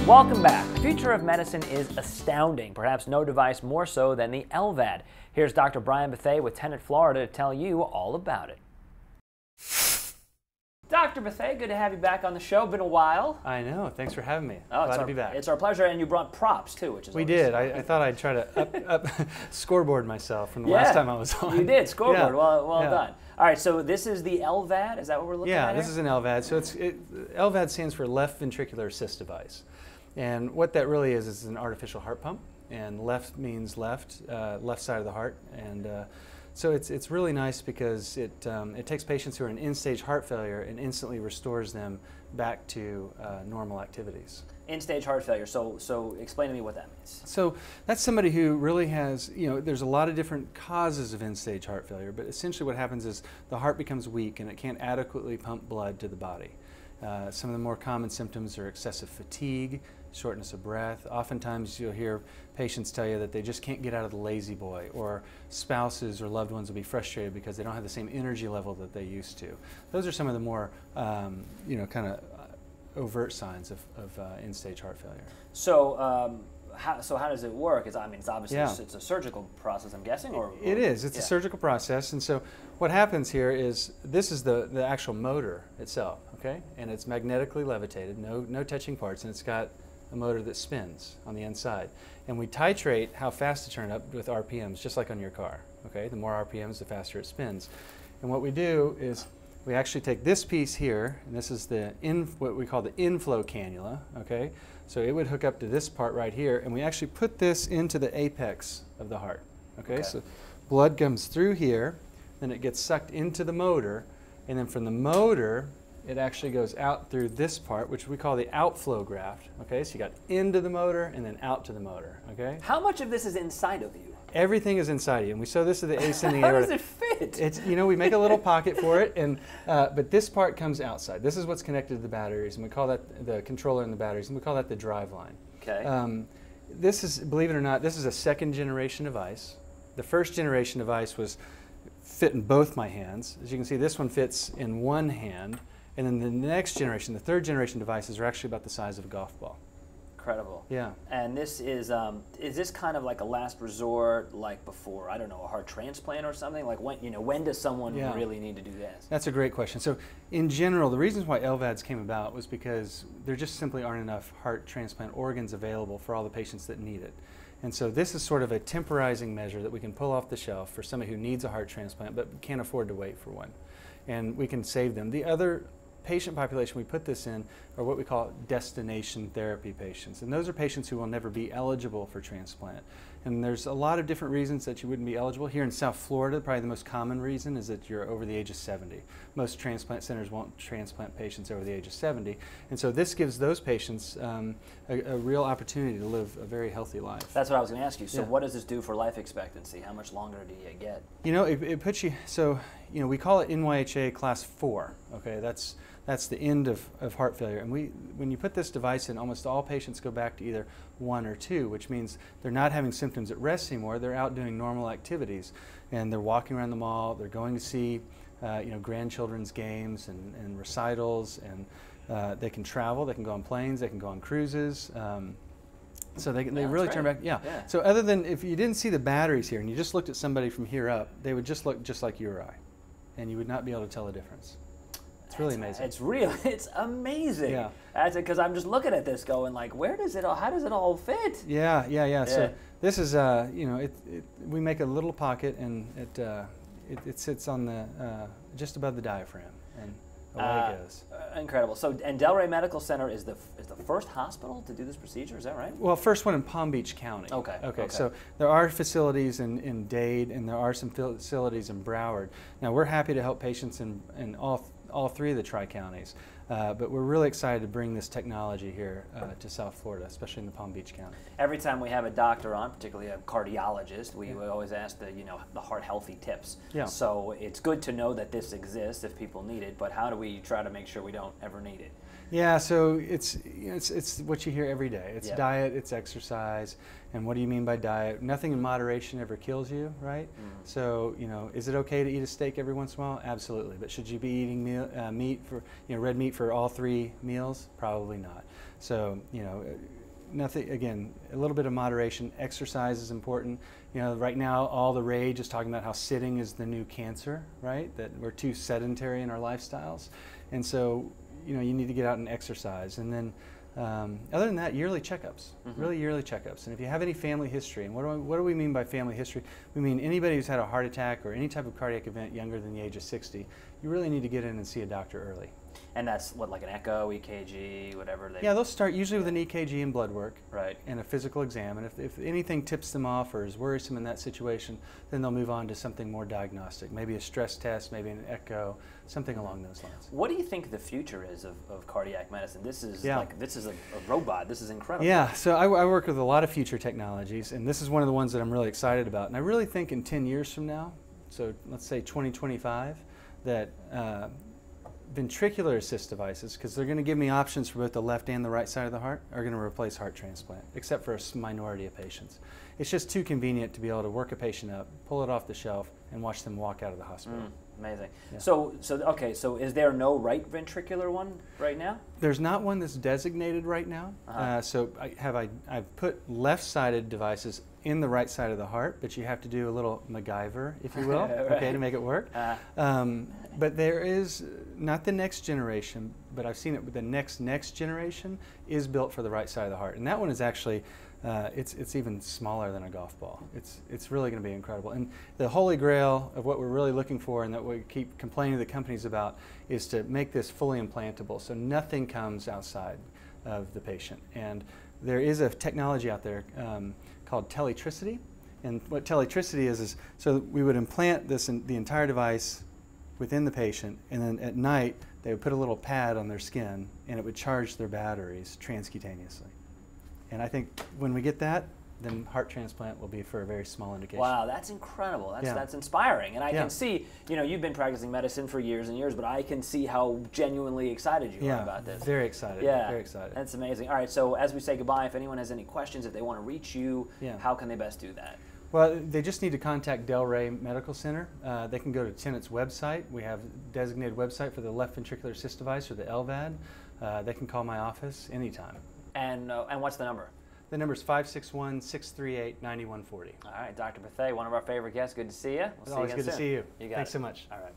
Welcome back. The future of medicine is astounding, perhaps no device more so than the LVAD. Here's Dr. Brian Bethea with Tenet, Florida to tell you all about it. Dr. Bethea, good to have you back on the show. Been a while. I know. Thanks for having me. Oh, Glad to be back. It's our pleasure, and you brought props too, which is we did. I thought I'd try to up scoreboard myself from the last time I was on. You did scoreboard. Yeah. Well done. All right, so this is the LVAD. Is that what we're looking at? Yeah, this is an LVAD. So LVAD stands for left ventricular assist device, and what that really is an artificial heart pump. And left means left side of the heart, and so it's really nice because it takes patients who are in end-stage heart failure and instantly restores them back to normal activities. End-stage heart failure. So explain to me what that means. So that's somebody who really has, there's a lot of different causes of end-stage heart failure, but essentially what happens is the heart becomes weak and it can't adequately pump blood to the body. Some of the more common symptoms are excessive fatigue, shortness of breath. Oftentimes you'll hear patients tell you that they just can't get out of the lazy boy, or spouses or loved ones will be frustrated because they don't have the same energy level that they used to. Those are some of the more, kind of overt signs of end-stage heart failure. So, how does it work? It's obviously it's a surgical process, I'm guessing, or it is. It's a surgical process, and so what happens here is this is the actual motor itself, okay, and it's magnetically levitated, no touching parts, and it's got a motor that spins on the inside, and we titrate how fast to turn up with RPMs, just like on your car. Okay, the more RPMs, the faster it spins, and what we do is we actually take this piece here, and this is what we call the inflow cannula, okay? So it would hook up to this part right here, and we actually put this into the apex of the heart, okay? So blood comes through here, then it gets sucked into the motor, and then from the motor, it actually goes out through this part, which we call the outflow graft, okay? So you got into the motor and then out to the motor, okay? How much of this is inside of you? Everything is inside of you, and we sew this to the ascending How aorta. does it fit? It's, we make a little pocket for it, and but this part comes outside. This is what's connected to the batteries, and we call that the controller and the batteries, and we call that the drive line. Okay. This is, believe it or not, this is a second generation device. The first generation device was fit in both my hands. As you can see, this one fits in one hand, and then the next generation, the third generation devices are actually about the size of a golf ball. Incredible. Yeah. And this is this kind of like a last resort, like before, I don't know, a heart transplant or something? Like when does someone really need to do this? That's a great question. So in general, the reasons why LVADs came about was because there just simply aren't enough heart transplant organs available for all the patients that need it. And so this is sort of a temporizing measure that we can pull off the shelf for somebody who needs a heart transplant but can't afford to wait for one. And we can save them. The other patient population we put this in are what we call destination therapy patients, and those are patients who will never be eligible for transplant. And there's a lot of different reasons that you wouldn't be eligible. Here in South Florida, probably the most common reason is that you're over the age of 70. Most transplant centers won't transplant patients over the age of 70, and so this gives those patients a real opportunity to live a very healthy life. That's what I was going to ask you. So what does this do for life expectancy? How much longer do you get? It puts you, so we call it NYHA class 4, okay? That's the end of heart failure. And when you put this device in, almost all patients go back to either 1 or 2, which means they're not having symptoms at rest anymore. They're out doing normal activities, and they're walking around the mall. They're going to see, grandchildren's games and recitals, and they can travel. They can go on planes. They can go on cruises. So they really turn back. Yeah. So other than if you didn't see the batteries here and you just looked at somebody from here up, they would just look just like you or I, and you would not be able to tell the difference. It's really amazing. It's real. It's amazing. Yeah. That's it, because I'm just looking at this going like, how does it all fit? Yeah. So this is, we make a little pocket, and it sits on the, just above the diaphragm, and away it goes. Incredible. So, and Delray Medical Center is the first hospital to do this procedure, is that right? Well, first one in Palm Beach County. Okay. So there are facilities in Dade, and there are some facilities in Broward. Now, we're happy to help patients in all 3 of the tri-counties, but we're really excited to bring this technology here to South Florida, especially in the Palm Beach County. Every time we have a doctor on, particularly a cardiologist, we always ask the heart healthy tips. Yeah. So it's good to know that this exists if people need it, but how do we try to make sure we don't ever need it? Yeah, so it's what you hear every day. It's diet, it's exercise, and what do you mean by diet? Nothing in moderation ever kills you, right? So is it okay to eat a steak every once in a while? Absolutely, but should you be eating red meat for all 3 meals? Probably not. So, you know, nothing, again, a little bit of moderation. Exercise is important. You know, right now all the rage is talking about how sitting is the new cancer, right? That we're too sedentary in our lifestyles. And so, you know, you need to get out and exercise. And then other than that, yearly checkups, really yearly checkups. And if you have any family history, and what do we mean by family history? We mean anybody who's had a heart attack or any type of cardiac event younger than the age of 60, you really need to get in and see a doctor early. And that's what, like an echo, EKG, whatever they... Yeah, they'll start usually with an EKG and blood work. Right. And a physical exam. And if anything tips them off or is worrisome in that situation, then they'll move on to something more diagnostic. Maybe a stress test, maybe an echo, something along those lines. What do you think the future is of cardiac medicine? This is like, this is a robot. This is incredible. Yeah, so I work with a lot of future technologies, and this is one of the ones that I'm really excited about. And I really think in 10 years from now, so let's say 2025, that ventricular assist devices, because they're going to give me options for both the left and the right side of the heart, are going to replace heart transplant, except for a minority of patients. It's just too convenient to be able to work a patient up, pull it off the shelf, and watch them walk out of the hospital. Amazing. Yeah. So is there no right ventricular one right now? There's not one that's designated right now. So I've put left-sided devices in the right side of the heart, but you have to do a little MacGyver, if you will, right. okay, to make it work. But there is, not the next generation, but I've seen it with the next generation is built for the right side of the heart. And that one is actually, it's even smaller than a golf ball. It's really going to be incredible. And the holy grail of what we're really looking for, and that we keep complaining to the companies about, is to make this fully implantable, so nothing comes outside of the patient. And there is a technology out there called teletricity. And what teletricity is so we would implant this in the entire device within the patient, and then at night they would put a little pad on their skin, and it would charge their batteries transcutaneously. And I think when we get that, then heart transplant will be for a very small indication. Wow, that's incredible. That's inspiring. And I can see, you know, you've been practicing medicine for years and years, but I can see how genuinely excited you are about this. Very excited. Yeah, very excited. That's amazing. All right, so as we say goodbye, if anyone has any questions, if they want to reach you, how can they best do that? Well, they just need to contact Delray Medical Center. They can go to Tenet's website. We have a designated website for the left ventricular assist device, or the LVAD. They can call my office anytime. And what's the number? The number is 561-638-9140. All right, Dr. Bethea, one of our favorite guests. Good to see you. It's always good to see you. You got Thanks it. so much. All right.